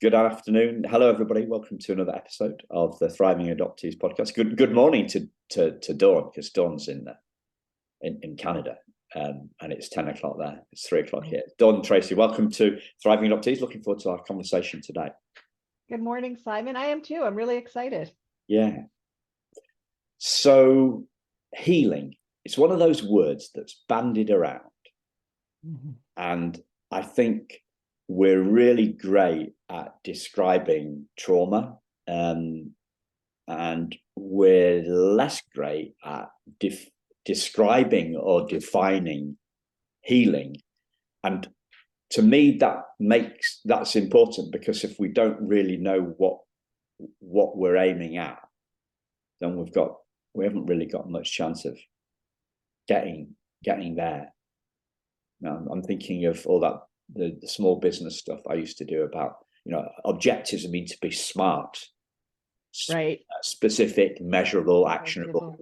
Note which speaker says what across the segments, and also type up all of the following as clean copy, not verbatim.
Speaker 1: Good afternoon. Hello, everybody. Welcome to another episode of the Thriving Adoptees podcast. Good morning to Dawn, because Dawn's in Canada, and it's 10 o'clock there. It's 3 o'clock here. Dawn, Tracy, welcome to Thriving Adoptees. Looking forward to our conversation today.
Speaker 2: Good morning, Simon. I am too. I'm really excited.
Speaker 1: Yeah. So, healing. It's one of those words that's bandied around, and I think we're really great at describing trauma, and we're less great at describing or defining healing. And to me, that's important, because if we don't really know what we're aiming at, then we haven't really got much chance of getting there. Now, I'm thinking of all that the small business stuff I used to do about, objectives mean to be smart,
Speaker 2: right?
Speaker 1: Specific, measurable, actionable,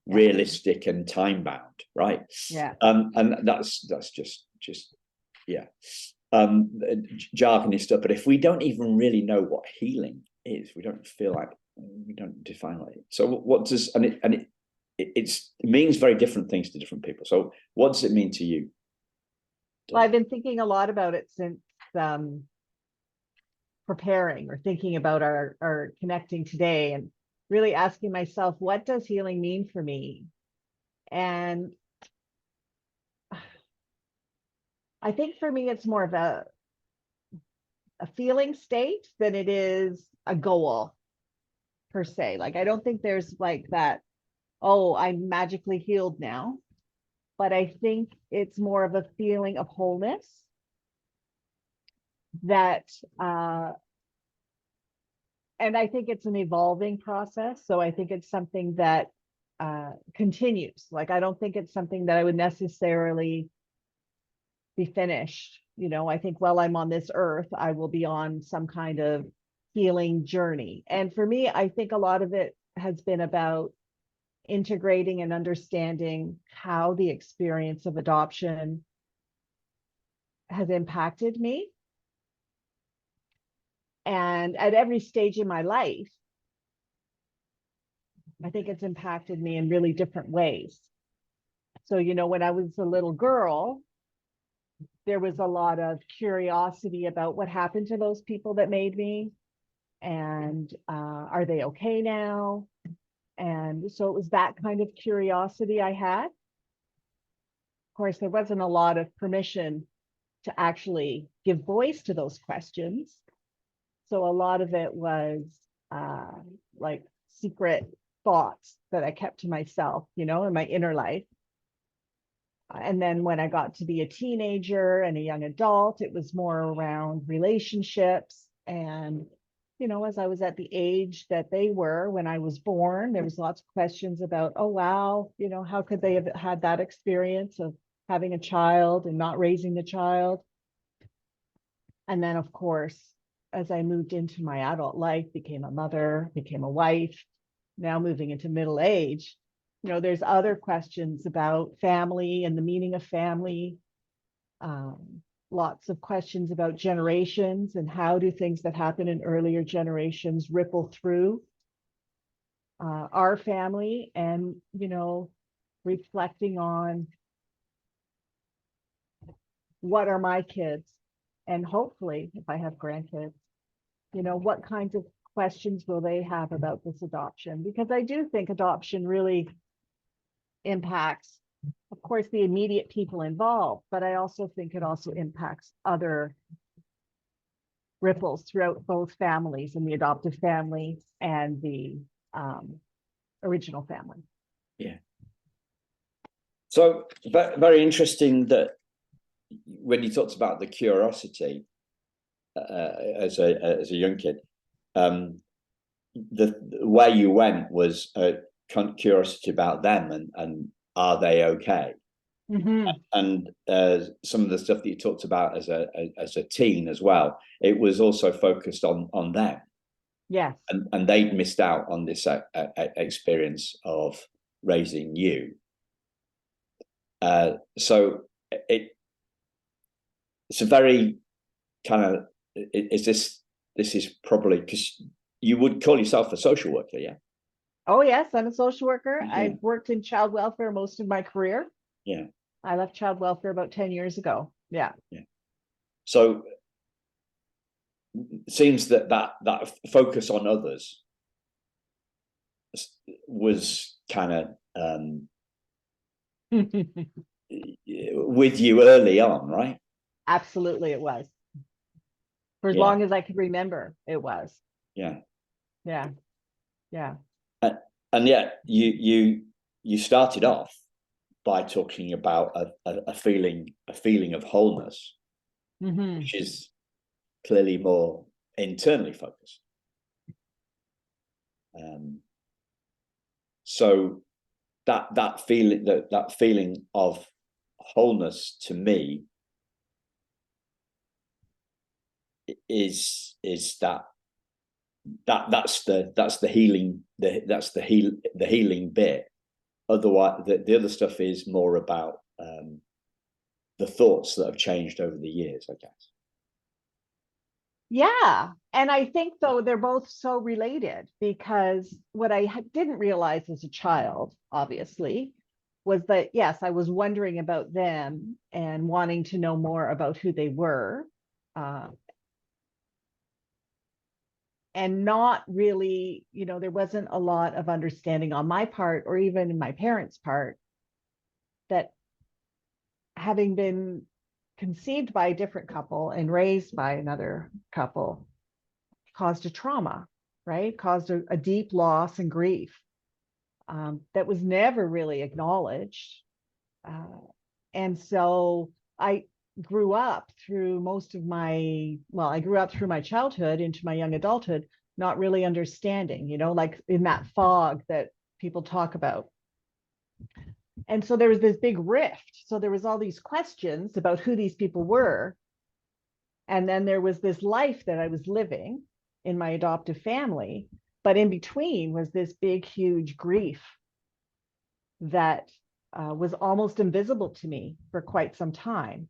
Speaker 1: realistic, and time bound, right?
Speaker 2: Yeah.
Speaker 1: And that's just jargony stuff. But if we don't even really know what healing is, we don't feel like we don't define it. So what does it means very different things to different people. So what does it mean to you?
Speaker 2: Well, I've been thinking a lot about it since preparing or thinking about our connecting today, and really asking myself, what does healing mean for me? And I think for me, it's more of a feeling state than it is a goal per se. Like, I don't think there's like that, oh, I'm magically healed now. But I think it's more of a feeling of wholeness that, and I think it's an evolving process. So I think it's something that continues. Like, I don't think it's something that I would necessarily be finished. I think while I'm on this earth, I will be on some kind of healing journey. And for me, I think a lot of it has been about integrating and understanding how the experience of adoption has impacted me. And at every stage in my life, I think it's impacted me in really different ways. So, when I was a little girl, there was a lot of curiosity about what happened to those people that made me, and are they okay now? And so it was that kind of curiosity I had. Of course, there wasn't a lot of permission to actually give voice to those questions. So a lot of it was like secret thoughts that I kept to myself, in my inner life. And then when I got to be a teenager and a young adult, it was more around relationships. And as I was at the age that they were when I was born, there was lots of questions about, oh, wow, how could they have had that experience of having a child and not raising the child? And then, of course, as I moved into my adult life, became a mother, became a wife, now moving into middle age, there's other questions about family and the meaning of family. Lots of questions about generations and how do things that happen in earlier generations ripple through our family, and, reflecting on what are my kids, and hopefully if I have grandkids, what kinds of questions will they have about this adoption? Because I do think adoption really impacts, of course, the immediate people involved, but I also think it also impacts other ripples throughout both families, and the adoptive family and the original family.
Speaker 1: Yeah. So very interesting that when you talked about the curiosity as a young kid, the where you went was curiosity about them and are they okay?
Speaker 2: Mm-hmm.
Speaker 1: And some of the stuff that you talked about as a teen as well, it was also focused on them.
Speaker 2: Yes.
Speaker 1: And they'd missed out on this experience of raising you. So it's a very kind of, is this probably because you would call yourself a social worker, yeah?
Speaker 2: Oh, yes, I'm a social worker.
Speaker 1: Yeah.
Speaker 2: I've worked in child welfare most of my career.
Speaker 1: Yeah.
Speaker 2: I left child welfare about 10 years ago. Yeah.
Speaker 1: Yeah. So it seems that focus on others was kind of with you early on, right?
Speaker 2: Absolutely, it was. For as
Speaker 1: Yeah.
Speaker 2: long as I could remember, it was.
Speaker 1: Yeah.
Speaker 2: Yeah. Yeah.
Speaker 1: And yet you started off by talking about a feeling of wholeness,
Speaker 2: Mm-hmm.
Speaker 1: which is clearly more internally focused. So that feeling of wholeness to me is that's the healing the healing bit. Otherwise, the other stuff is more about the thoughts that have changed over the years, I guess.
Speaker 2: Yeah. And I think, though, they're both so related, because what I didn't realize as a child, obviously, was that, yes, I was wondering about them and wanting to know more about who they were. And not really, there wasn't a lot of understanding on my part or even my parents' part that, having been conceived by a different couple and raised by another couple, caused a trauma, right? Caused a deep loss and grief that was never really acknowledged. And so I grew up through I grew up through my childhood into my young adulthood, not really understanding, like in that fog that people talk about. And so there was this big rift. So there was all these questions about who these people were. And then there was this life that I was living in my adoptive family. But in between was this big, huge grief that was almost invisible to me for quite some time.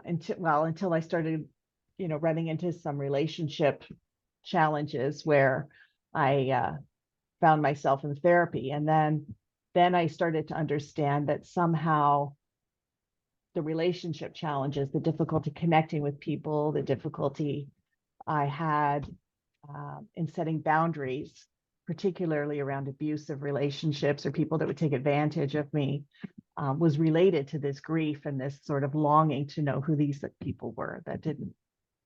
Speaker 2: Until I started, running into some relationship challenges where I found myself in therapy. And then I started to understand that somehow the relationship challenges, the difficulty connecting with people, the difficulty I had in setting boundaries, particularly around abusive relationships or people that would take advantage of me, was related to this grief and this sort of longing to know who these people were that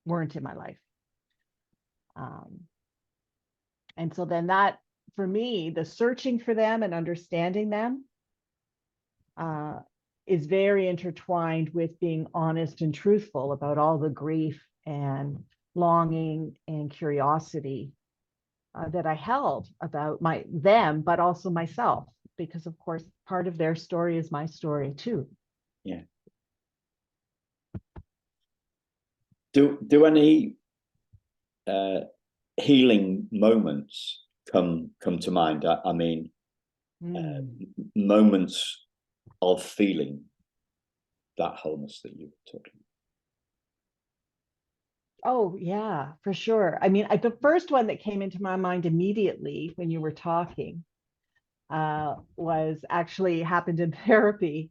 Speaker 2: weren't in my life. And so then that, for me, the searching for them and understanding them is very intertwined with being honest and truthful about all the grief and longing and curiosity that I held about them, but also myself, because of course part of their story is my story too.
Speaker 1: Yeah. Do any healing moments come to mind? I mean, moments of feeling that wholeness that you were talking about.
Speaker 2: Oh, yeah, for sure. I mean, the first one that came into my mind immediately when you were talking was actually happened in therapy.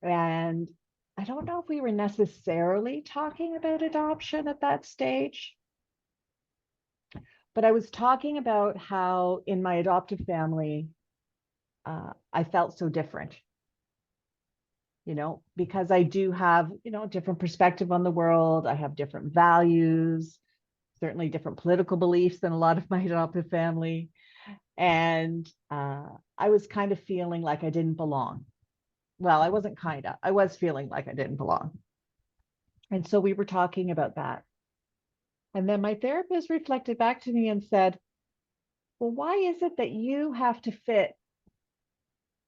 Speaker 2: And I don't know if we were necessarily talking about adoption at that stage, but I was talking about how in my adoptive family, I felt so different, because I do have, a different perspective on the world. I have different values, certainly different political beliefs than a lot of my adoptive family. And I was kind of feeling like I didn't belong. Well, I was feeling like I didn't belong. And so we were talking about that. And then my therapist reflected back to me and said, well, why is it that you have to fit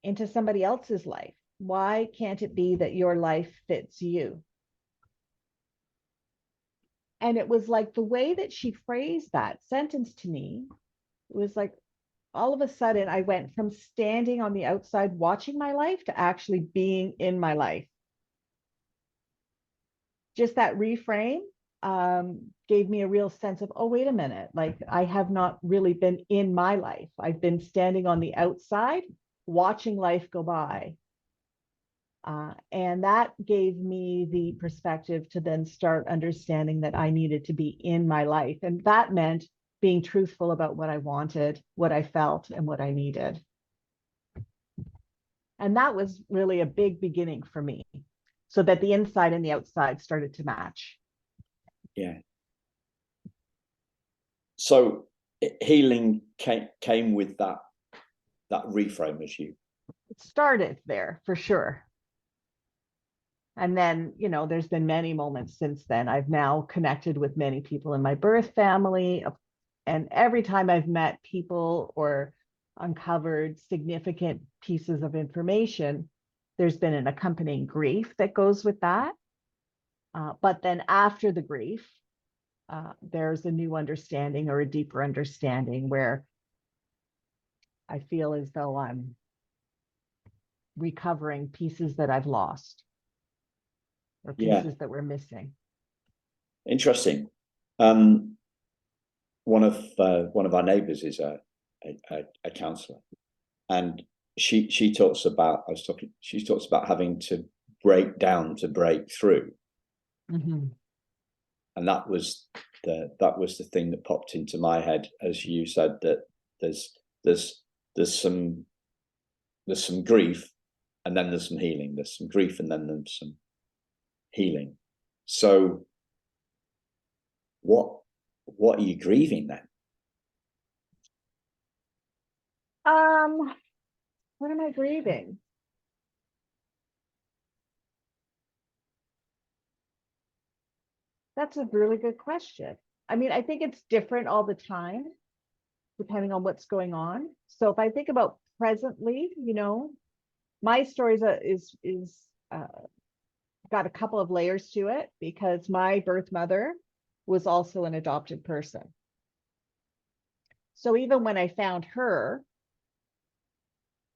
Speaker 2: into somebody else's life? Why can't it be that your life fits you? And it was like the way that she phrased that sentence to me, it was like all of a sudden I went from standing on the outside watching my life to actually being in my life. Just that reframe gave me a real sense of, oh, wait a minute, like I have not really been in my life. I've been standing on the outside, watching life go by. And that gave me the perspective to then start understanding that I needed to be in my life. And that meant being truthful about what I wanted, what I felt, and what I needed. And that was really a big beginning for me, so that the inside and the outside started to match.
Speaker 1: Yeah. So healing came with that reframe as you.
Speaker 2: It started there for sure. And then, you know, there's been many moments since then. I've now connected with many people in my birth family. And every time I've met people or uncovered significant pieces of information, there's been an accompanying grief that goes with that. But then after the grief, there's a new understanding or a deeper understanding where I feel as though I'm recovering pieces that I've lost or pieces that were missing.
Speaker 1: Interesting. One of our neighbours is a counsellor, and she talks about having to break down to break through.
Speaker 2: Mm-hmm.
Speaker 1: And that was the thing that popped into my head as you said that there's some grief, and then there's some healing. There's some grief, and then there's some healing. So what are you grieving then?
Speaker 2: What am I grieving? That's a really good question. I mean, I think it's different all the time, depending on what's going on. So if I think about presently, you know, my story is got a couple of layers to it, because my birth mother was also an adopted person. So even when I found her,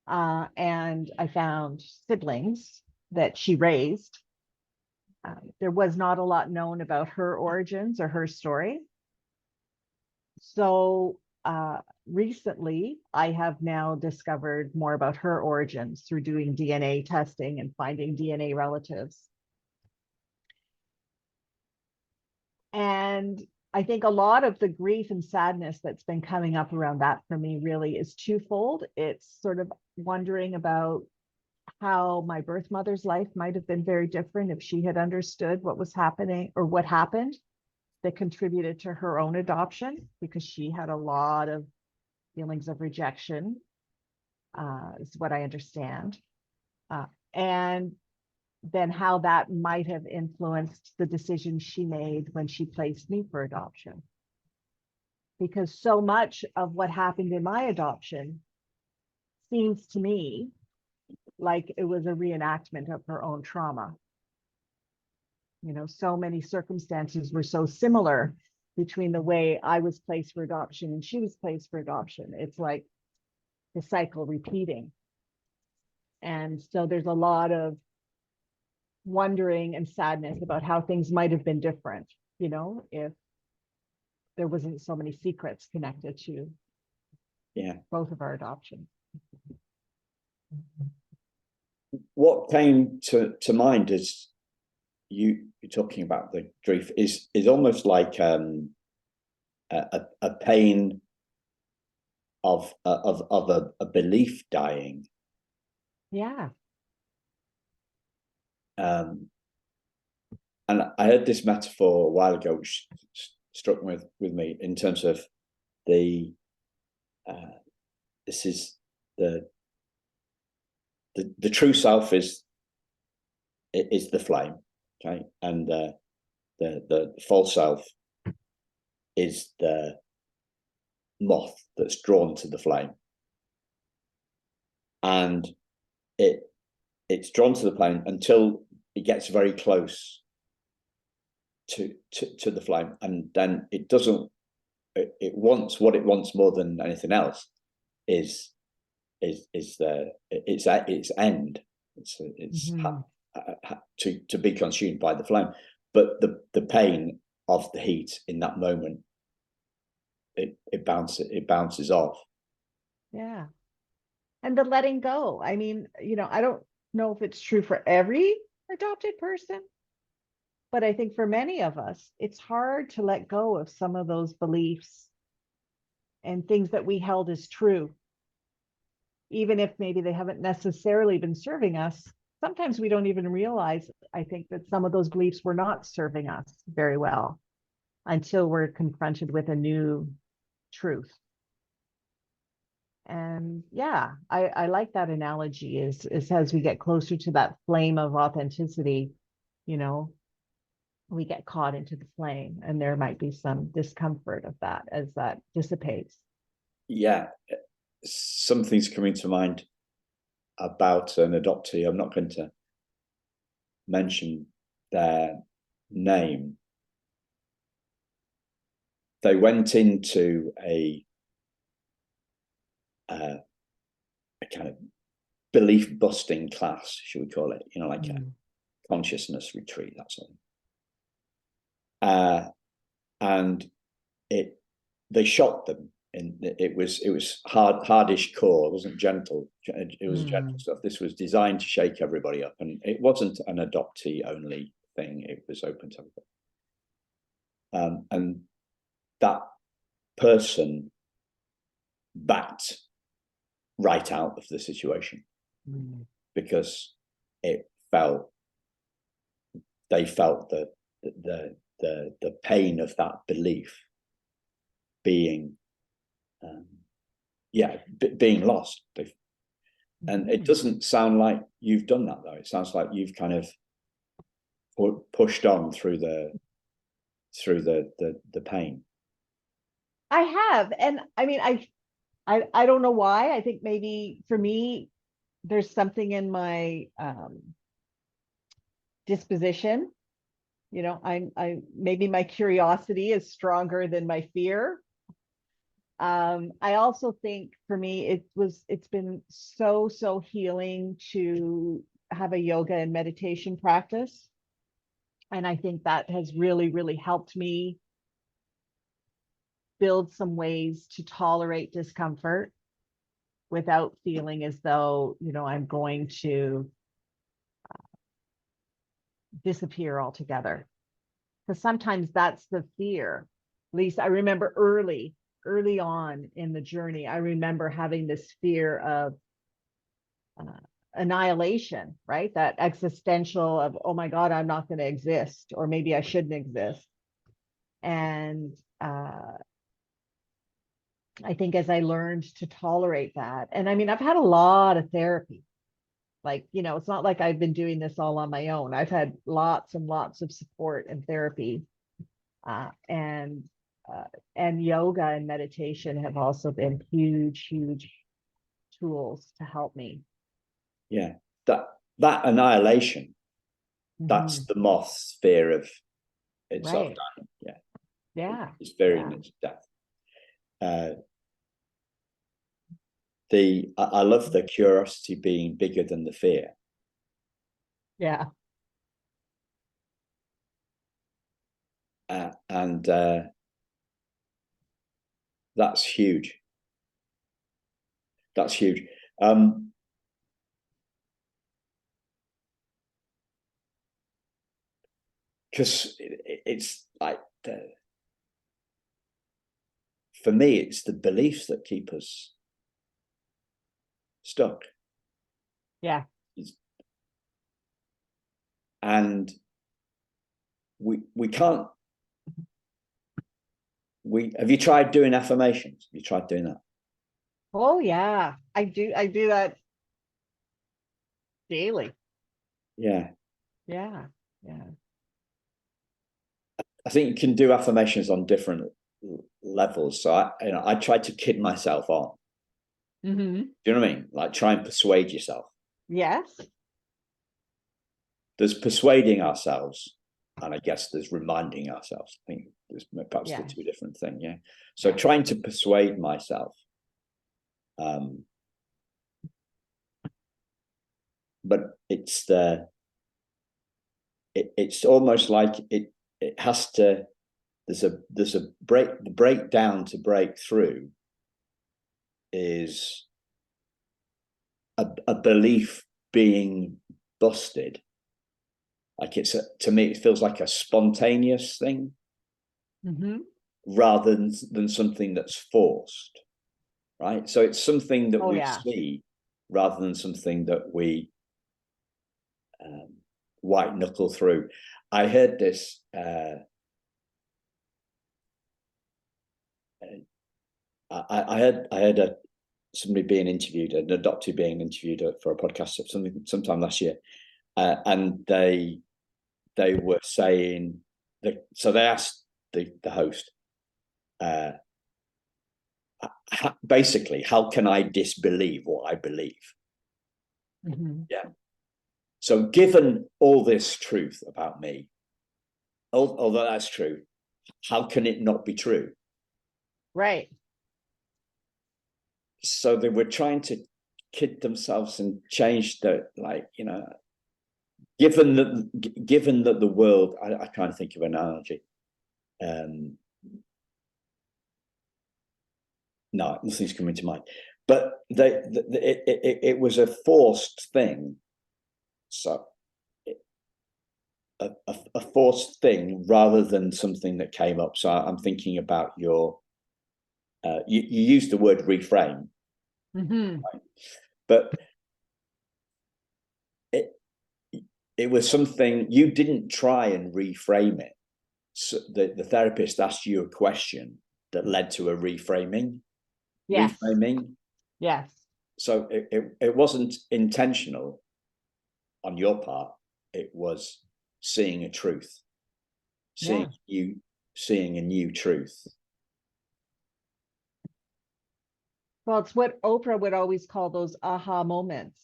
Speaker 2: and I found siblings that she raised, there was not a lot known about her origins or her story. So recently, I have now discovered more about her origins through doing DNA testing and finding DNA relatives. And I think a lot of the grief and sadness that's been coming up around that for me really is twofold. It's sort of wondering about how my birth mother's life might have been very different if she had understood what was happening or what happened that contributed to her own adoption, because she had a lot of feelings of rejection, is what I understand. And then how that might have influenced the decision she made when she placed me for adoption. Because so much of what happened in my adoption seems to me like it was a reenactment of her own trauma. You know, so many circumstances were so similar between the way I was placed for adoption and she was placed for adoption. It's like the cycle repeating. And so there's a lot of wondering and sadness about how things might have been different, you know, if there wasn't so many secrets connected to both of our adoptions.
Speaker 1: What came to mind as you're talking about the grief is almost like a pain of a belief dying.
Speaker 2: Yeah.
Speaker 1: And I heard this metaphor a while ago, which struck with me in terms of this is the true self is the flame, okay, and the false self is the moth that's drawn to the flame, and it's drawn to the flame until it gets very close to the flame, and then it doesn't. It wants what it wants more than anything else is its end. It's to be consumed by the flame, but the pain of the heat in that moment, it bounces off.
Speaker 2: Yeah. And the letting go. I mean, I don't know if it's true for every adopted person, but I think for many of us, it's hard to let go of some of those beliefs and things that we held as true, even if maybe they haven't necessarily been serving us. Sometimes we don't even realize, I think, that some of those beliefs were not serving us very well until we're confronted with a new truth. And yeah, I like that analogy is as we get closer to that flame of authenticity, we get caught into the flame, and there might be some discomfort of that as that dissipates.
Speaker 1: Yeah, something's coming to mind about an adoptee. I'm not going to mention their name. They went into a kind of belief busting class, should we call it, like a consciousness retreat, that sort of. And they shocked them, and it was hardish core. It wasn't gentle. It was gentle stuff. This was designed to shake everybody up, and it wasn't an adoptee only thing. It was open to everybody. And that person backed right out of the situation because they felt the pain of that belief being being lost. And it doesn't sound like you've done that, though. It sounds like you've kind of pushed on through the pain.
Speaker 2: I have, and I mean, I don't know why. I think maybe for me, there's something in my disposition. I maybe my curiosity is stronger than my fear. I also think for me, it's been so healing to have a yoga and meditation practice. And I think that has really helped me build some ways to tolerate discomfort without feeling as though, I'm going to disappear altogether. Because sometimes that's the fear. At least I remember early on in the journey, I remember having this fear of annihilation, right? That existential of, oh my God, I'm not going to exist, or maybe I shouldn't exist. And I think as I learned to tolerate that, and I mean, I've had a lot of therapy. Like, it's not like I've been doing this all on my own. I've had lots and lots of support and therapy. And yoga and meditation have also been huge tools to help me.
Speaker 1: Yeah, that annihilation, that's the moth's fear of itself dying.
Speaker 2: Yeah,
Speaker 1: it's fearing its death. I love the curiosity being bigger than the fear.
Speaker 2: Yeah.
Speaker 1: And that's huge. That's huge. Because it's like for me, it's the beliefs that keep us stuck.
Speaker 2: Yeah.
Speaker 1: And we can't. Have you tried doing affirmations? Have you tried doing that?
Speaker 2: Oh yeah, I do that daily.
Speaker 1: Yeah. I think you can do affirmations on different levels. So I tried to kid myself on. Do you know what I mean? Like, try and persuade yourself.
Speaker 2: Yes.
Speaker 1: There's persuading ourselves, and I guess there's reminding ourselves. I think there's perhaps the two different things. Yeah. So trying to persuade myself. But it's almost like it has to there's a breakdown to break through is a belief being busted. Like to me, it feels like a spontaneous thing, rather than something that's forced, right? So it's something that we see rather than something that we white knuckle through. I heard this. I heard somebody being interviewed, an adoptee being interviewed for a podcast of sometime last year, and they were saying that. So they asked the host, basically, how can I disbelieve what I believe? Yeah. So given all this truth about me, although that's true, how can it not be true?
Speaker 2: Right.
Speaker 1: So they were trying to kid themselves and change the, like, you know, given that the world, I can't think of an analogy. No, nothing's coming to mind. But it was a forced thing. So a forced thing rather than something that came up. So I'm thinking about your, you used the word reframe, right? But it was something you didn't try and reframe it. So the therapist asked you a question that led to a reframing.
Speaker 2: Yes.
Speaker 1: Reframing.
Speaker 2: Yes.
Speaker 1: So it wasn't intentional on your part. It was seeing a truth, seeing a new truth.
Speaker 2: Well, it's what Oprah would always call those aha moments.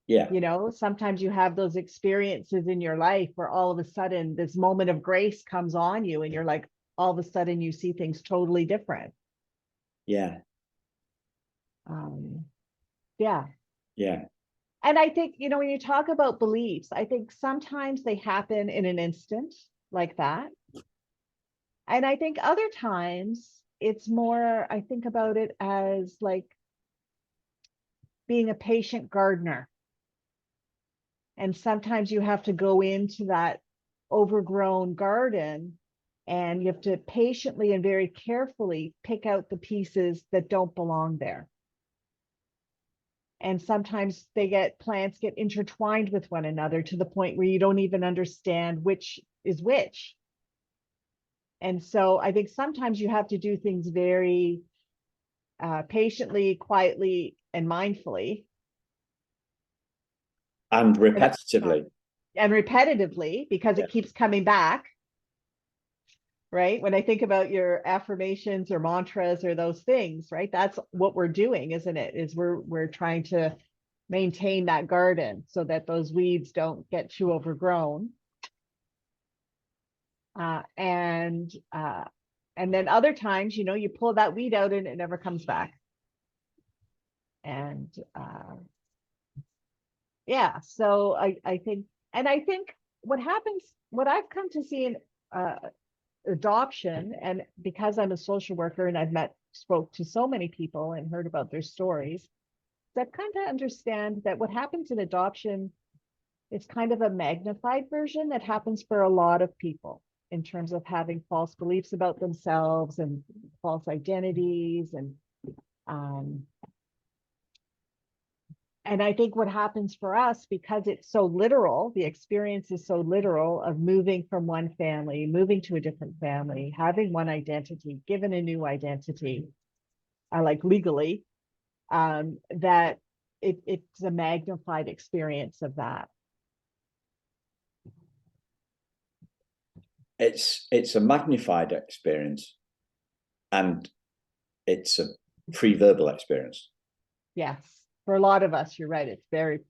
Speaker 1: Yeah.
Speaker 2: You know, sometimes you have those experiences in your life where all of a sudden this moment of grace comes on you and you're like, all of a sudden you see things totally different.
Speaker 1: Yeah.
Speaker 2: Yeah.
Speaker 1: Yeah.
Speaker 2: And I think, you know, when you talk about beliefs, I think sometimes they happen in an instant like that. And I think other times it's more, I think about it as like being a patient gardener. And sometimes you have to go into that overgrown garden and you have to patiently and very carefully pick out the pieces that don't belong there. And sometimes plants get intertwined with one another to the point where you don't even understand which is which. And so I think sometimes you have to do things very patiently, quietly, and mindfully.
Speaker 1: And repetitively.
Speaker 2: And repetitively, because it keeps coming back. Right? When I think about your affirmations or mantras or those things, right? That's what we're doing, isn't it? Is we're trying to maintain that garden so that those weeds don't get too overgrown. And then other times, you know, you pull that weed out and it never comes back. And yeah, so I think what happens, what I've come to see in adoption, and because I'm a social worker and I've spoke to so many people and heard about their stories, I've kind of understand that what happens in adoption is kind of a magnified version that happens for a lot of people in terms of having false beliefs about themselves and false identities. And I think what happens for us, because it's so literal, the experience is so literal of moving from one family, moving to a different family, having one identity, given a new identity, like legally, that it's a magnified experience of that.
Speaker 1: It's a magnified experience, and it's a pre-verbal experience.
Speaker 2: Yes. For a lot of us, you're right.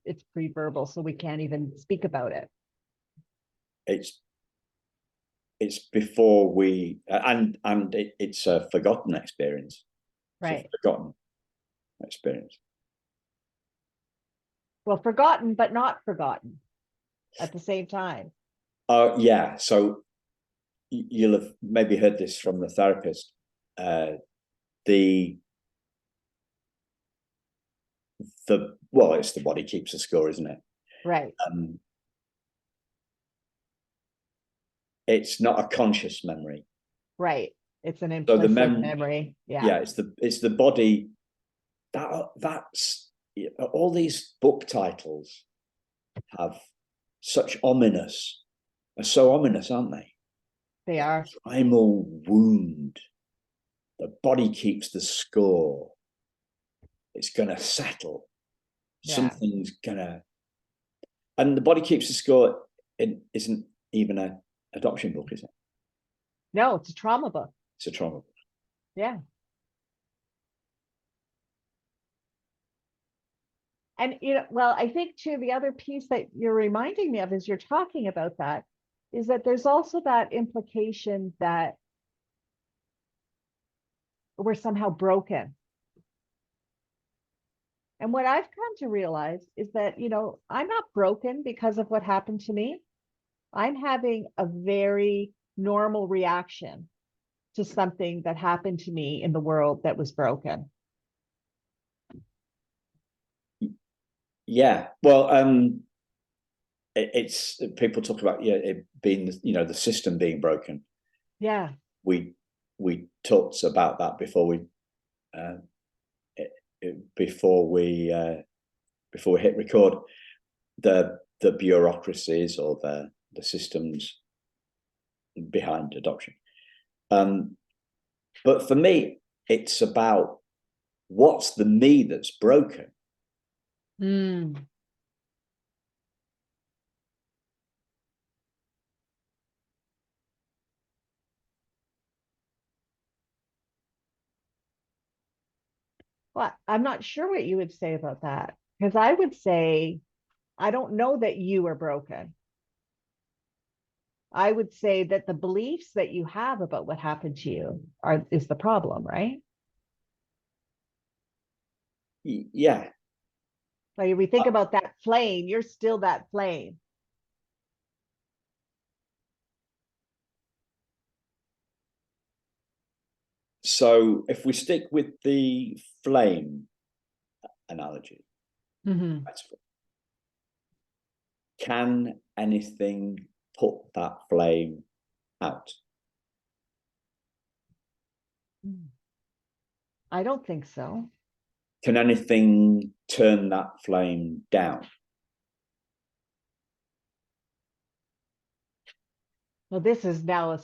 Speaker 2: It's pre-verbal, so we can't even speak about it.
Speaker 1: It's before we, and it's a forgotten experience.
Speaker 2: Right.
Speaker 1: It's a forgotten experience.
Speaker 2: Well, forgotten, but not forgotten at the same time.
Speaker 1: Yeah. So you'll have maybe heard this from the therapist. The it's the body keeps the score, isn't it?
Speaker 2: Right.
Speaker 1: It's not a conscious memory.
Speaker 2: Right. It's an implicit memory.
Speaker 1: Yeah, it's the body. That's all these book titles have such ominous, are so ominous, aren't they?
Speaker 2: They are.
Speaker 1: Primal wound. The body keeps the score. It's gonna settle.
Speaker 2: Yeah.
Speaker 1: Something's gonna, and the body keeps the score. It isn't even an adoption book, is it?
Speaker 2: No, it's a trauma book.
Speaker 1: It's a trauma book.
Speaker 2: Yeah. And, well, I think too, the other piece that you're reminding me of as you're talking about that is that there's also that implication that we're somehow broken. And what I've come to realize is that, I'm not broken because of what happened to me. I'm having a very normal reaction to something that happened to me in the world that was broken.
Speaker 1: Yeah, well, it's people talk about it being the system being broken.
Speaker 2: Yeah,
Speaker 1: we talked about that before we hit record. The bureaucracies or the systems behind adoption. But for me, it's about what's the me that's broken.
Speaker 2: Well, I'm not sure what you would say about that, because I would say, I don't know that you are broken. I would say that the beliefs that you have about what happened to you is the problem, right?
Speaker 1: Yeah.
Speaker 2: Like if we think about that flame, you're still that flame.
Speaker 1: So if we stick with the flame analogy, can anything put that flame out?
Speaker 2: I don't think so.
Speaker 1: Can anything turn that flame down?
Speaker 2: Well, this is now a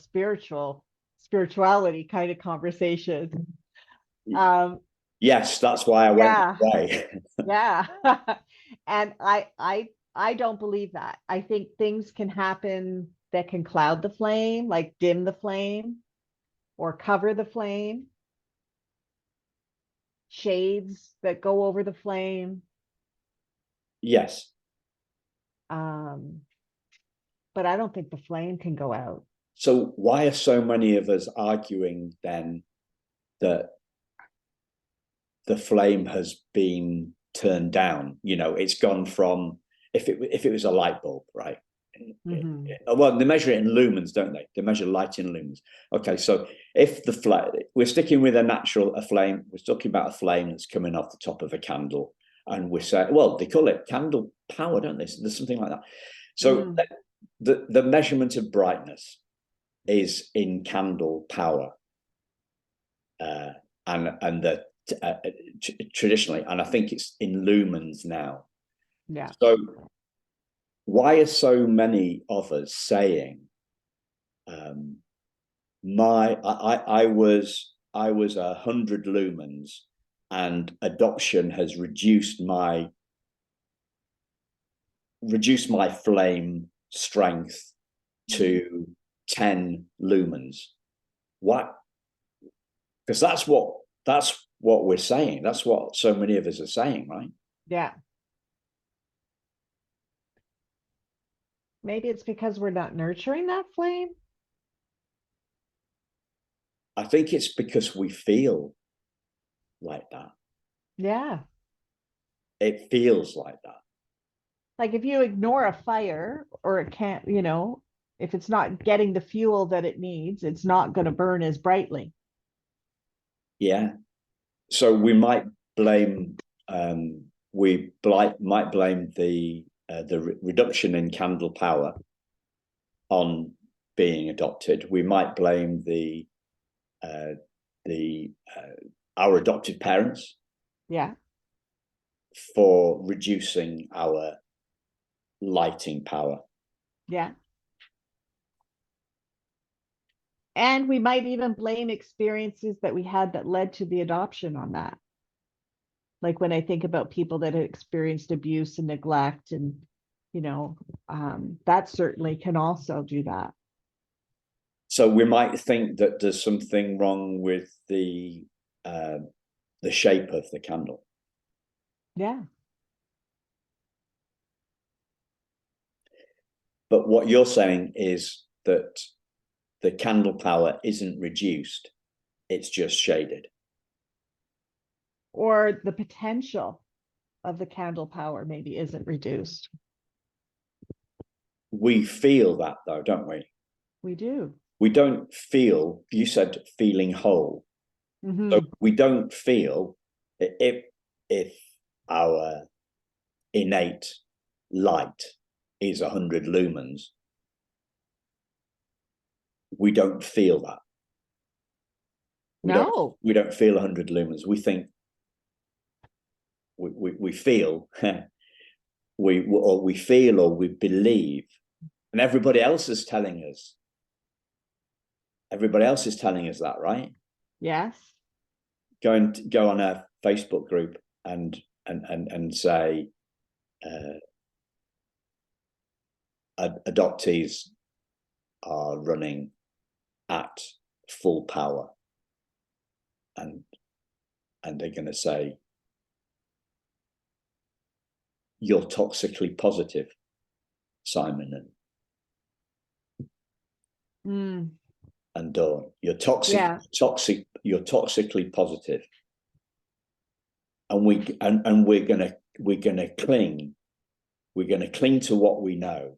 Speaker 2: spirituality kind of conversation.
Speaker 1: Yes, that's why I went away.
Speaker 2: Yeah. And I don't believe that. I think things can happen that can cloud the flame, like dim the flame or cover the flame. Shades that go over the flame.
Speaker 1: Yes.
Speaker 2: But I don't think the flame can go out.
Speaker 1: So why are so many of us arguing then that the flame has been turned down? It's gone from, if it was a light bulb, right? Well, they measure it in lumens, don't they? They measure light in lumens. Okay, so if the flame, we're sticking with a flame, we're talking about a flame that's coming off the top of a candle, and we're saying, well, they call it candle power, don't they? There's something like that. So the measurement of brightness is in candle power, and the traditionally, and I think it's in lumens now.
Speaker 2: Yeah.
Speaker 1: So why are so many of us saying, I was 100 lumens, and adoption has reduced my flame strength to 10 lumens? What? Because that's what we're saying. That's what so many of us are saying, right?
Speaker 2: Yeah. Maybe it's because we're not nurturing that flame.
Speaker 1: I think it's because we feel like that.
Speaker 2: Yeah.
Speaker 1: It feels like that.
Speaker 2: Like if you ignore a fire or it can't, If it's not getting the fuel that it needs, it's not going to burn as brightly.
Speaker 1: Yeah. So we might blame might blame the reduction in candle power on being adopted. We might blame our adopted parents,
Speaker 2: yeah,
Speaker 1: for reducing our lighting power.
Speaker 2: Yeah. And we might even blame experiences that we had that led to the adoption on that. Like when I think about people that have experienced abuse and neglect, and, that certainly can also do that.
Speaker 1: So we might think that there's something wrong with the shape of the candle.
Speaker 2: Yeah.
Speaker 1: But what you're saying is that the candle power isn't reduced, it's just shaded.
Speaker 2: Or the potential of the candle power maybe isn't reduced.
Speaker 1: We feel that though, don't we?
Speaker 2: We do.
Speaker 1: We don't feel, you said feeling whole.
Speaker 2: Mm-hmm.
Speaker 1: So we don't feel if our innate light is 100 lumens, we don't feel that. We don't feel 100 lumens. We think we feel we feel or we believe, and everybody else is telling us. Everybody else is telling us that, right?
Speaker 2: Yes.
Speaker 1: Go on a Facebook group and say adoptees are running at full power, and they're going to say you're toxically positive, Simon and Dawn. You're toxic. You're toxically positive, and we're gonna cling. We're gonna cling to what we know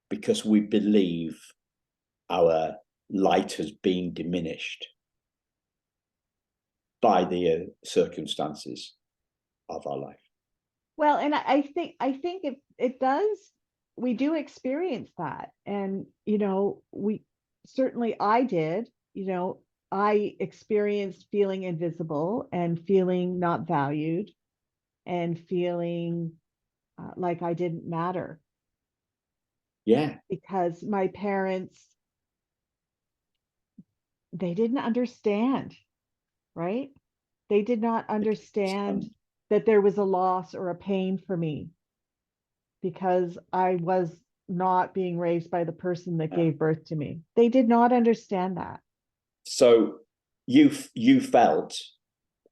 Speaker 1: because we believe our light has been diminished by the circumstances of our life.
Speaker 2: Well, and I think it does, we do experience that. And, we certainly, I did, I experienced feeling invisible and feeling not valued and feeling like I didn't matter.
Speaker 1: Yeah.
Speaker 2: Because my parents, they didn't understand, right? They did not understand that there was a loss or a pain for me because I was not being raised by the person that gave birth to me. They did not understand that.
Speaker 1: So you felt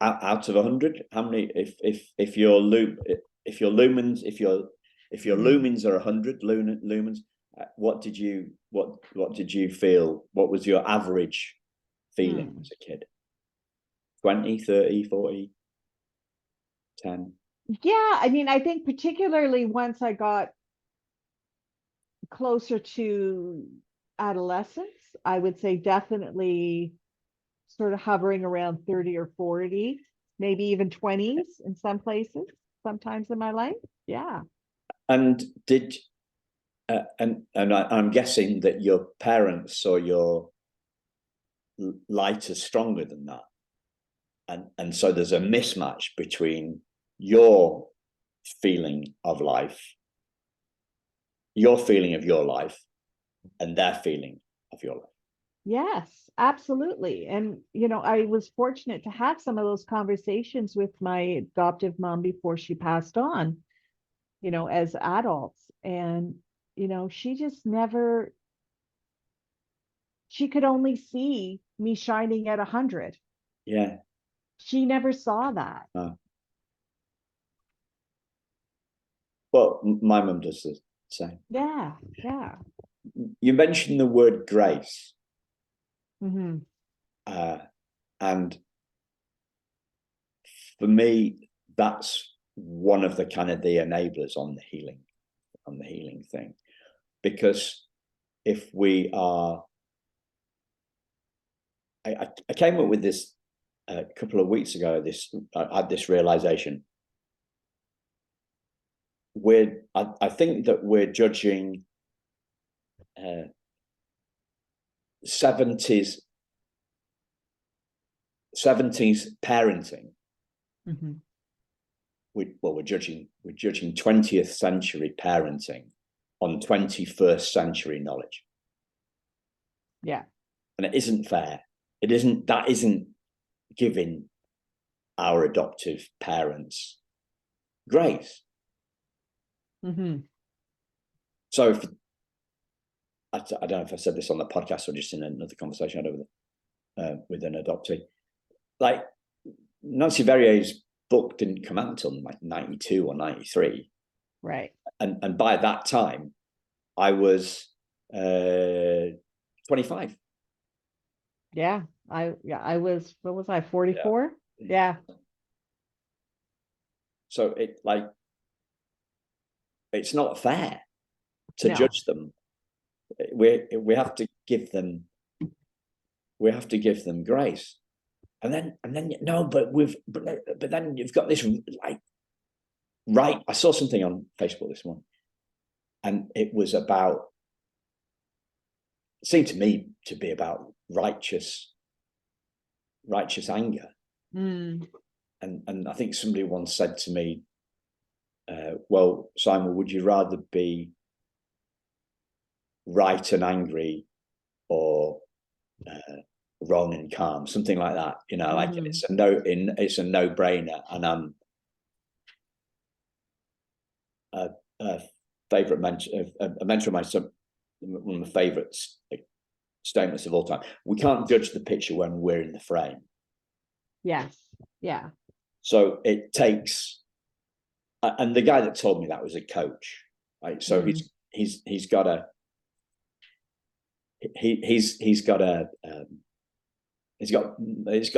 Speaker 1: out of 100, how many? If your lumens are 100 lumens, what did you feel? What was your average feeling as a kid? 20, 30, 40, 10?
Speaker 2: Yeah, I mean, I think particularly once I got closer to adolescence, I would say definitely sort of hovering around 30 or 40, maybe even 20s in some places, sometimes in my life. Yeah.
Speaker 1: And I'm guessing that your parents saw your light as stronger than that. And so there's a mismatch between your feeling of life, your feeling of your life, and their feeling of your life.
Speaker 2: Yes, absolutely. And, I was fortunate to have some of those conversations with my adoptive mom before she passed on, as adults. And, she just never, she could only see me shining at 100.
Speaker 1: Yeah.
Speaker 2: She never saw that.
Speaker 1: Well, my mum does the same.
Speaker 2: Yeah, yeah.
Speaker 1: You mentioned the word grace.
Speaker 2: Mm-hmm.
Speaker 1: And for me, that's one of the kind of the enablers on the healing thing, because if we are, I came up with this a couple of weeks ago. I had this realization. I think that we're judging 70s parenting.
Speaker 2: Mm-hmm.
Speaker 1: We're judging 20th century parenting on 21st century knowledge.
Speaker 2: Yeah.
Speaker 1: And it isn't fair. That isn't giving our adoptive parents grace.
Speaker 2: Mm-hmm.
Speaker 1: So I don't know if I said this on the podcast or just in another conversation I had with an adoptee. Like, Nancy Verrier's book didn't come out until like 92 or 93.
Speaker 2: Right.
Speaker 1: And by that time, I was 25.
Speaker 2: Yeah. I was, what was I, 44? Yeah.
Speaker 1: So it's not fair to judge them. We have to give them grace. And then no, but then you've got this like right. I saw something on Facebook this morning, and it seemed to me to be about righteous anger.
Speaker 2: Mm.
Speaker 1: And I think somebody once said to me, well, Simon, would you rather be right and angry or wrong and calm? Something like that, like it's a no-brainer. And a favorite mentor, a mentor of mine, one of my favorite statements of all time: we can't judge the picture when we're in the frame.
Speaker 2: Yes. Yeah.
Speaker 1: So it takes, and the guy that told me that was a coach, right? So he's got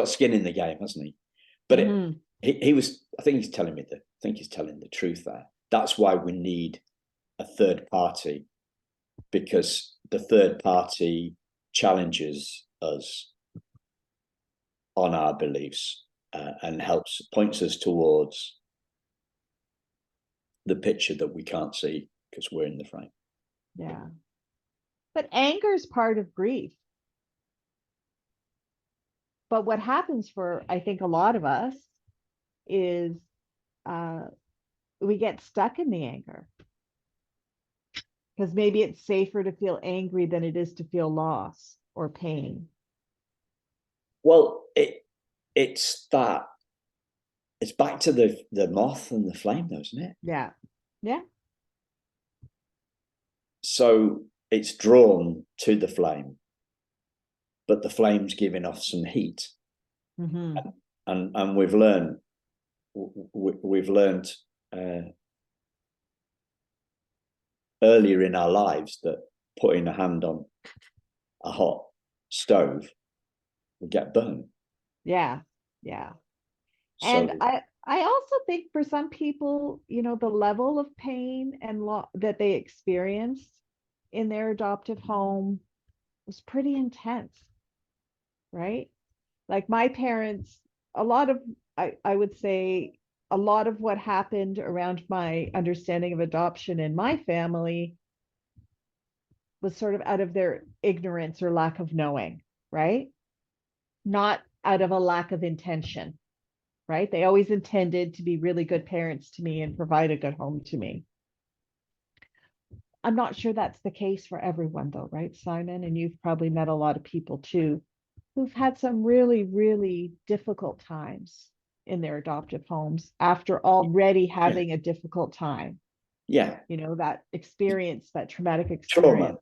Speaker 1: skin in the game, hasn't he? But he was, I think he's telling the truth there. That's why we need a third party, because the third party challenges us on our beliefs and points us towards the picture that we can't see because we're in the frame.
Speaker 2: Yeah. But anger is part of grief. But what happens for, I think, a lot of us is we get stuck in the anger. Because maybe it's safer to feel angry than it is to feel loss or pain.
Speaker 1: Well, it's back to the moth and the flame, though, isn't it?
Speaker 2: Yeah. Yeah.
Speaker 1: So it's drawn to the flame, but the flame's giving off some heat.
Speaker 2: Mm-hmm.
Speaker 1: And we've learned earlier in our lives that putting a hand on a hot stove will get burned.
Speaker 2: Yeah. Yeah.
Speaker 1: So,
Speaker 2: and I also think for some people, the level of pain and that they experienced in their adoptive home was pretty intense, right? Like my parents, I would say a lot of what happened around my understanding of adoption in my family was sort of out of their ignorance or lack of knowing, right? Not out of a lack of intention, right? They always intended to be really good parents to me and provide a good home to me. I'm not sure that's the case for everyone though, right, Simon? And you've probably met a lot of people too who've had some really, really difficult times in their adoptive homes after already having a difficult time.
Speaker 1: Yeah.
Speaker 2: That experience, that traumatic experience.
Speaker 1: Trauma.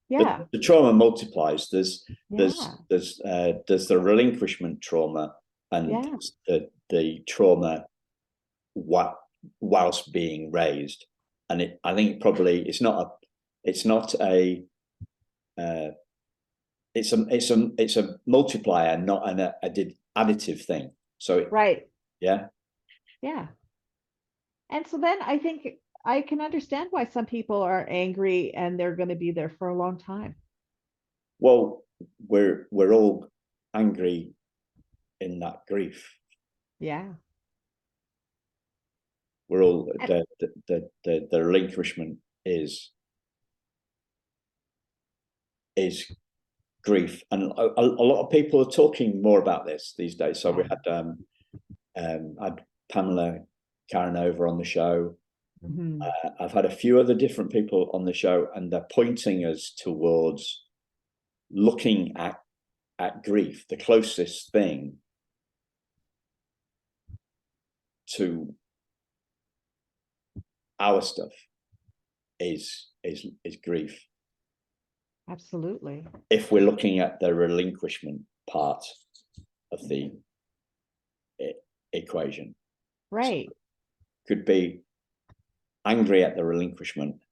Speaker 2: Yeah.
Speaker 1: But the trauma multiplies. There's the relinquishment trauma and the trauma whilst being raised. And I think probably it's a multiplier, not an additive thing. So
Speaker 2: right.
Speaker 1: Yeah.
Speaker 2: Yeah. And so then I think I can understand why some people are angry and they're going to be there for a long time.
Speaker 1: Well, we're all angry in that grief.
Speaker 2: Yeah.
Speaker 1: We're all
Speaker 2: And
Speaker 1: the relinquishment is grief, and a lot of people are talking more about this these days. So we had Pamela Karen over on the show.
Speaker 2: Mhm.
Speaker 1: I've had a few other different people on the show, and they're pointing us towards looking at grief. The closest thing to our stuff is grief.
Speaker 2: Absolutely.
Speaker 1: If we're looking at the relinquishment part of the equation,
Speaker 2: Right.
Speaker 1: so could be angry at the relinquishment,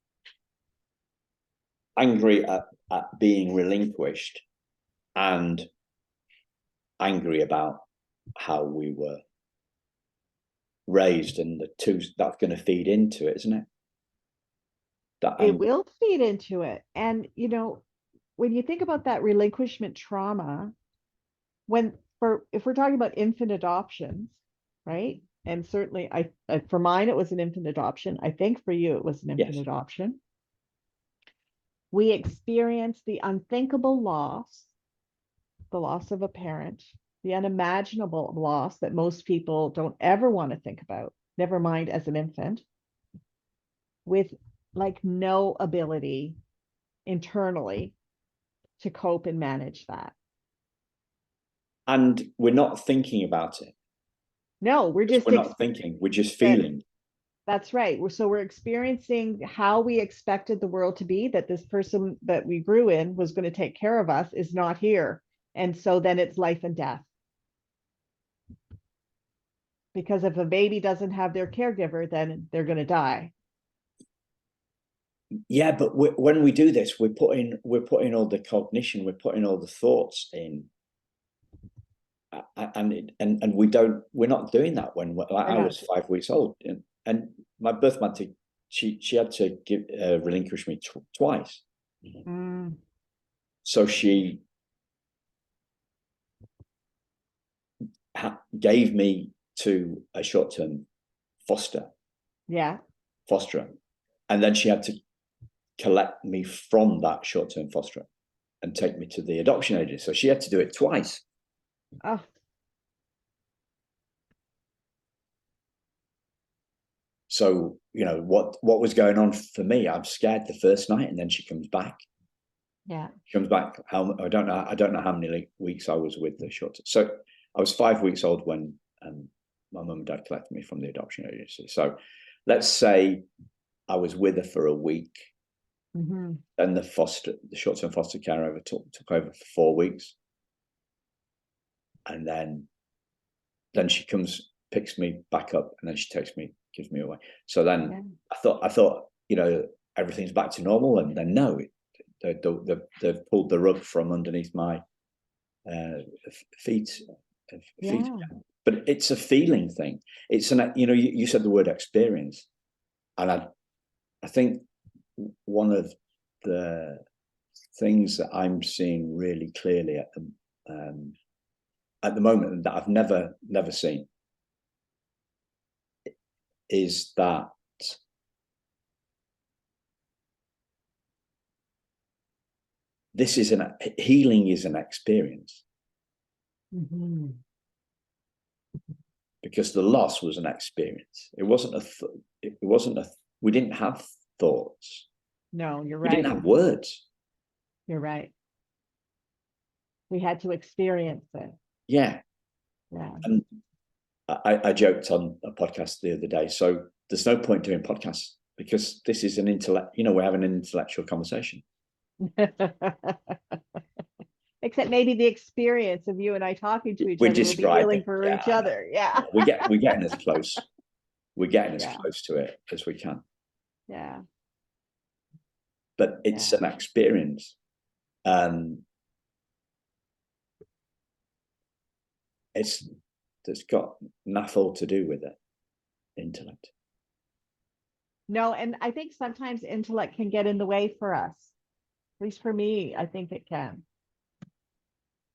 Speaker 1: angry at being relinquished, and angry about how we were raised, and the two, that's going to feed into it, isn't it? That
Speaker 2: It
Speaker 1: anger.
Speaker 2: will feed into it. And, when you think about that relinquishment trauma, if we're talking about infant adoptions, right? And certainly for mine, it was an infant adoption. I think for you, it was an infant
Speaker 1: Yes.
Speaker 2: adoption. We experience the unthinkable loss, the loss of a parent, the unimaginable loss that most people don't ever want to think about, never mind as an infant, with like no ability internally to cope and manage that.
Speaker 1: And we're not thinking about it.
Speaker 2: No, we're just
Speaker 1: We're not thinking, we're just feeling.
Speaker 2: That's right. So we're experiencing how we expected the world to be, that this person that we grew in was going to take care of us is not here. And so then it's life and death. Because if a baby doesn't have their caregiver, then they're going to die.
Speaker 1: Yeah, but when we do this, we're putting all the cognition, we're putting all the thoughts in, and we're not doing that when I was 5 weeks old, and my birth mother, she had to relinquish me twice.
Speaker 2: Mm.
Speaker 1: So she gave me to a short-term fosterer, and then she had to collect me from that short-term fosterer and take me to the adoption agency. So she had to do it twice.
Speaker 2: Oh.
Speaker 1: So, what was going on for me, I'm scared the first night, and then she comes back.
Speaker 2: Yeah.
Speaker 1: She comes back. I don't know how many weeks I was with the short. So I was 5 weeks old when my mum and dad collected me from the adoption agency. So let's say I was with her for a week.
Speaker 2: Mm-hmm.
Speaker 1: Then the short-term foster care over took over for 4 weeks, and then she comes, picks me back up, and then she takes me, gives me away. So then I thought everything's back to normal, and then no, they've pulled the rug from underneath my feet. But it's a feeling thing. It's you said the word experience, and I think one of the things that I'm seeing really clearly at the moment that I've never seen is that healing is an experience.
Speaker 2: Mm-hmm.
Speaker 1: Because the loss was an experience. It wasn't we didn't have thoughts.
Speaker 2: No, you're
Speaker 1: We
Speaker 2: right.
Speaker 1: didn't have words.
Speaker 2: You're right. We had to experience it.
Speaker 1: Yeah.
Speaker 2: Yeah.
Speaker 1: And I joked on a podcast the other day. So there's no point doing podcasts because this is we're having an intellectual conversation.
Speaker 2: Except maybe the experience of you and I talking to each
Speaker 1: We're
Speaker 2: other will be healing
Speaker 1: describing
Speaker 2: for each other. Yeah.
Speaker 1: We're getting as close. We're getting as close to it as we can.
Speaker 2: Yeah.
Speaker 1: But it's an experience. It's got nothing to do with it, intellect.
Speaker 2: No, and I think sometimes intellect can get in the way for us. At least for me, I think it can.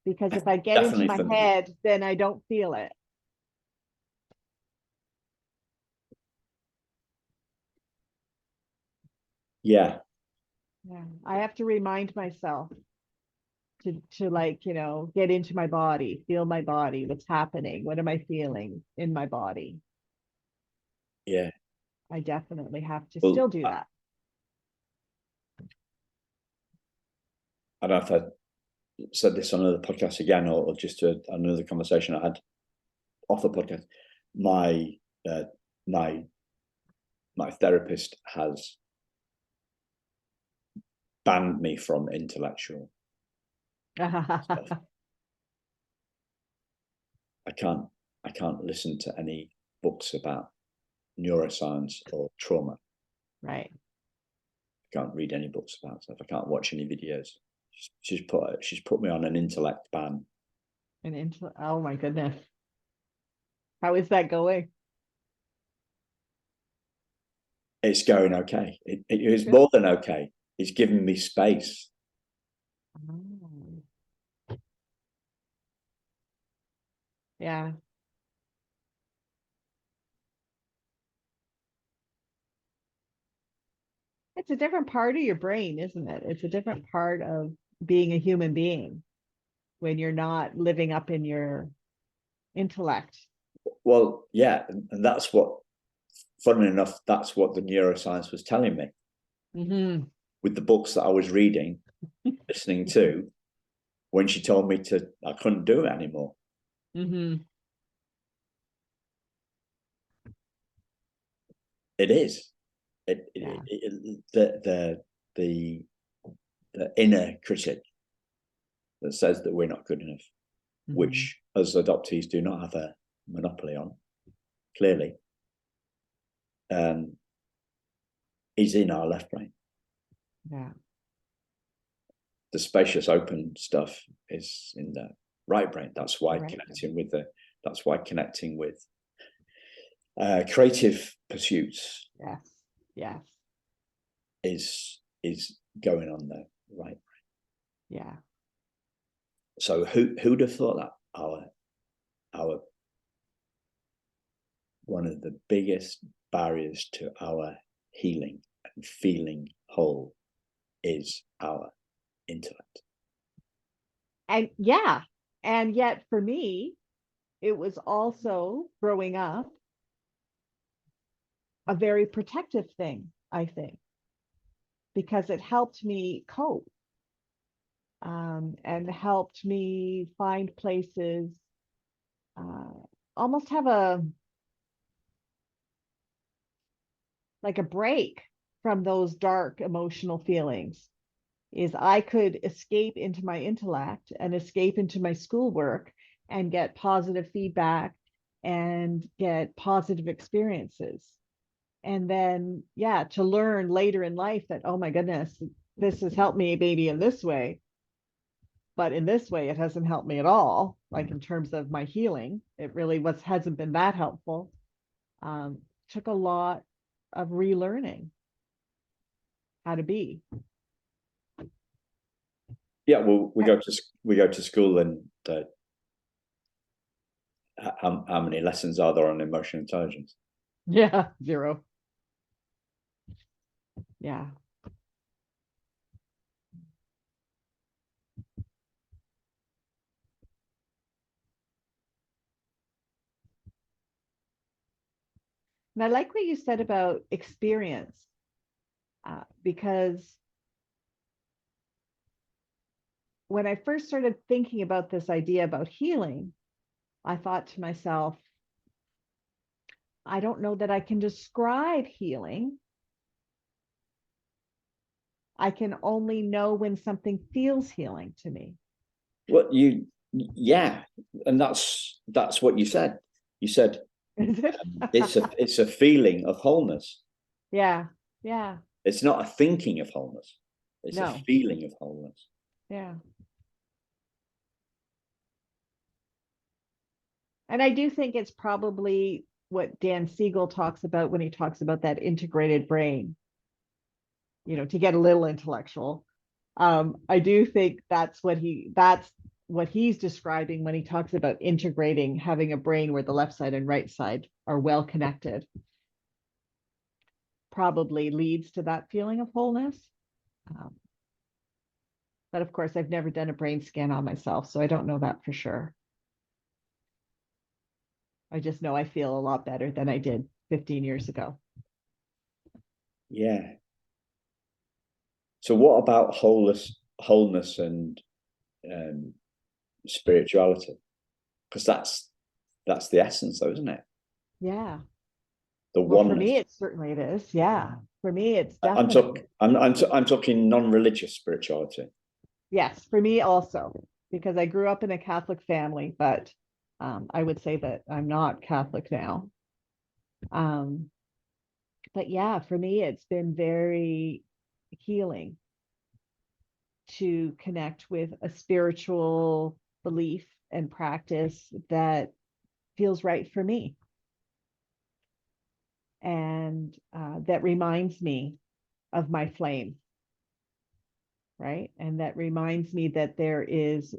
Speaker 2: Because if I get into
Speaker 1: Definitely
Speaker 2: my
Speaker 1: for me.
Speaker 2: head, then I don't feel it.
Speaker 1: Yeah,
Speaker 2: Yeah. I have to remind myself to like, get into my body, feel my body, what's happening, what am I feeling in my body?
Speaker 1: yeah.
Speaker 2: I definitely have to
Speaker 1: Well,
Speaker 2: still do that.
Speaker 1: I don't know if I said this on another podcast again, or just another conversation I had off the podcast. My uh, my my therapist has banned me from intellectual stuff. I can't listen to any books about neuroscience or trauma.
Speaker 2: Right.
Speaker 1: I can't read any books about stuff. I can't watch any videos. She's put me on an intellect ban.
Speaker 2: Oh my goodness. How is that going?
Speaker 1: It's going okay. It's more than okay. It's giving me space.
Speaker 2: Oh. Yeah. It's a different part of your brain, isn't it? It's a different part of being a human being when you're not living up in your intellect.
Speaker 1: Well, yeah, and that's what, funnily enough, that's what the neuroscience was telling me
Speaker 2: Mm-hmm.
Speaker 1: with the books that I was reading, listening to, when she told me I couldn't do it anymore.
Speaker 2: Mm-hmm.
Speaker 1: It is.
Speaker 2: Yeah.
Speaker 1: The inner critic that says that we're not good enough,
Speaker 2: Mm-hmm.
Speaker 1: which as adoptees do not have a monopoly on, clearly, is in our left brain.
Speaker 2: Yeah.
Speaker 1: The spacious, open stuff is in the right brain. That's why
Speaker 2: Right.
Speaker 1: connecting with creative pursuits
Speaker 2: Yes. Yes.
Speaker 1: is going on the right brain.
Speaker 2: Yeah.
Speaker 1: So who'd have thought that our one of the biggest barriers to our healing and feeling whole is our intellect.
Speaker 2: And yeah. And yet for me, it was also growing up a very protective thing, I think, because it helped me cope, and helped me find places, uh, almost have like a break from those dark emotional feelings. Is I could escape into my intellect and escape into my schoolwork and get positive feedback and get positive experiences. And then, yeah, to learn later in life that, oh my goodness, this has helped me maybe in this way, but in this way, it hasn't helped me at all. Like in terms of my healing, it really hasn't been that helpful. Took a lot of relearning how to be.
Speaker 1: Yeah, well, we go to school, and how many lessons are there on emotional intelligence?
Speaker 2: Yeah, zero. Yeah. And I like what you said about experience, because when I first started thinking about this idea about healing, I thought to myself, I don't know that I can describe healing. I can only know when something feels healing to me.
Speaker 1: Well, yeah, and that's what you said. You said
Speaker 2: Is it?
Speaker 1: it's a feeling of wholeness.
Speaker 2: Yeah. Yeah.
Speaker 1: It's not a thinking of wholeness. It's a
Speaker 2: No.
Speaker 1: feeling of wholeness.
Speaker 2: Yeah. And I do think it's probably what Dan Siegel talks about when he talks about that integrated brain, you know, to get a little intellectual. I do think that's what he's describing when he talks about integrating, having a brain where the left side and right side are well connected, probably leads to that feeling of wholeness. But of course, I've never done a brain scan on myself, so I don't know that for sure. I just know I feel a lot better than I did 15 years ago.
Speaker 1: Yeah. So what about wholeness and spirituality? Because that's the essence, though, isn't it?
Speaker 2: Yeah.
Speaker 1: The
Speaker 2: Well,
Speaker 1: oneness.
Speaker 2: for me, it is. Yeah. For me, it's definitely.
Speaker 1: I'm talking non-religious spirituality.
Speaker 2: Yes, for me also, because I grew up in a Catholic family, but I would say that I'm not Catholic now. But yeah, for me, it's been very healing to connect with a spiritual belief and practice that feels right for me. And that reminds me of my flame, right? And that reminds me that there is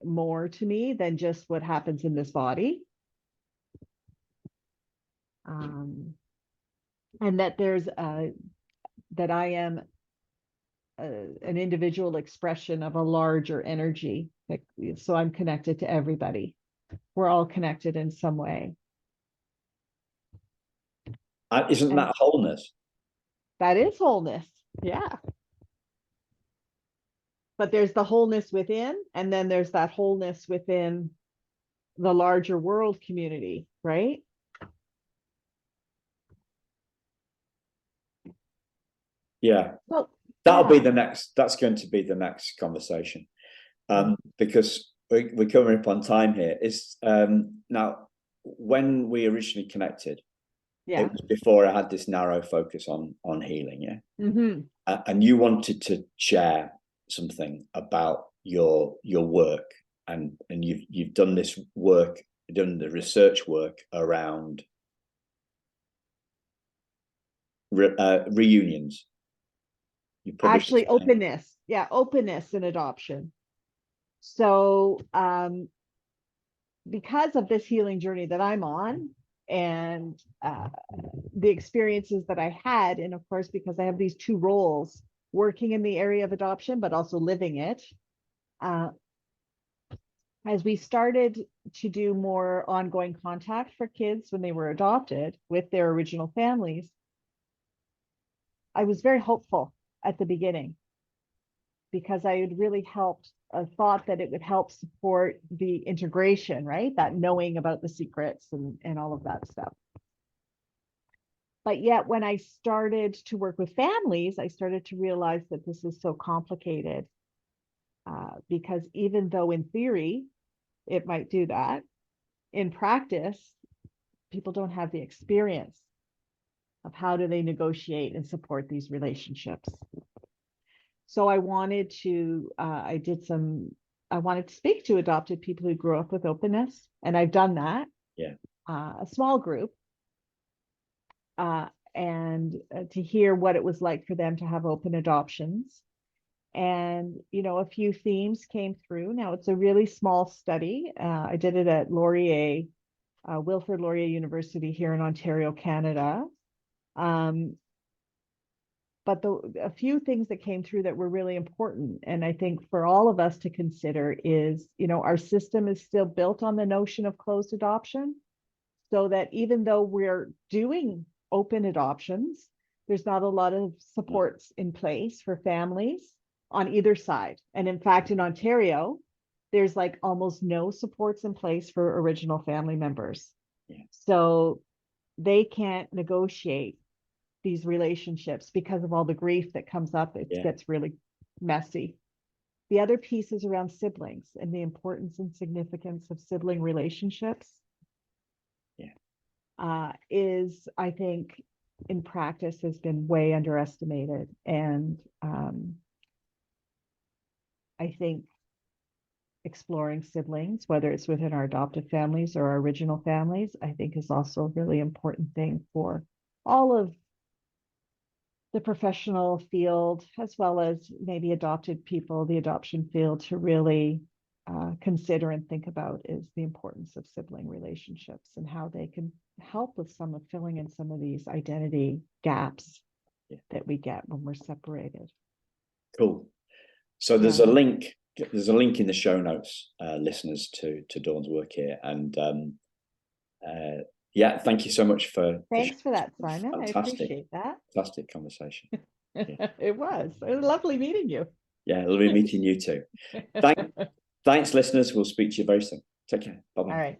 Speaker 2: more to me than just what happens in this body. And that that I am an individual expression of a larger energy. So I'm connected to everybody. We're all connected in some way.
Speaker 1: Isn't that wholeness?
Speaker 2: That is wholeness. Yeah. But there's the wholeness within, and then there's that wholeness within the larger world community, right?
Speaker 1: Yeah.
Speaker 2: Well,
Speaker 1: That's going to be the next conversation. Because we're coming up on time here. Is now, when we originally connected, it was before I had this narrow focus on healing, yeah.
Speaker 2: Mm-hmm.
Speaker 1: And you wanted to share something about your work, and you've done this work, done the research work around reunions. You
Speaker 2: Actually, openness. Yeah, openness in adoption. So because of this healing journey that I'm on, and the experiences that I had, and of course, because I have these two roles, working in the area of adoption, but also living it, as we started to do more ongoing contact for kids when they were adopted with their original families, I was very hopeful at the beginning because I had really helped, thought that it would help support the integration, right? That knowing about the secrets and all of that stuff. But yet when I started to work with families, I started to realize that this is so complicated because even though in theory, it might do that, in practice, people don't have the experience of how do they negotiate and support these relationships. So I wanted to, I wanted to speak to adopted people who grew up with openness, and I've done that.
Speaker 1: Yeah.
Speaker 2: A small group, and to hear what it was like for them to have open adoptions. And, you know, a few themes came through. Now it's a really small study. I did it at Laurier, Wilfrid Laurier University here in Ontario, Canada. But a few things that came through that were really important, and I think for all of us to consider is, you know, our system is still built on the notion of closed adoption, so that even though we're doing open adoptions, there's not a lot of supports in place for families on either side. And in fact, in Ontario, there's like almost no supports in place for original family members.
Speaker 1: Yeah.
Speaker 2: So they can't negotiate these relationships because of all the grief that comes up. It gets really messy. The other piece is around siblings and the importance and significance of sibling relationships. Is, I think, in practice has been way underestimated. And I think exploring siblings, whether it's within our adoptive families or our original families, I think is also a really important thing for all of the professional field, as well as maybe adopted people, the adoption field, to really consider and think about, is the importance of sibling relationships and how they can help with some of filling in some of these identity gaps that we get when we're separated.
Speaker 1: Cool. So there's a link. There's a link in the show notes, listeners, to Dawn's work here. And yeah, thank you so much for.
Speaker 2: Thanks for that, Simon.
Speaker 1: Fantastic,
Speaker 2: I appreciate that.
Speaker 1: Fantastic conversation. Yeah.
Speaker 2: It was lovely meeting you.
Speaker 1: Yeah, lovely meeting you too. Thanks, listeners. We'll speak to you very soon. Take care. Bye-bye.
Speaker 2: All right.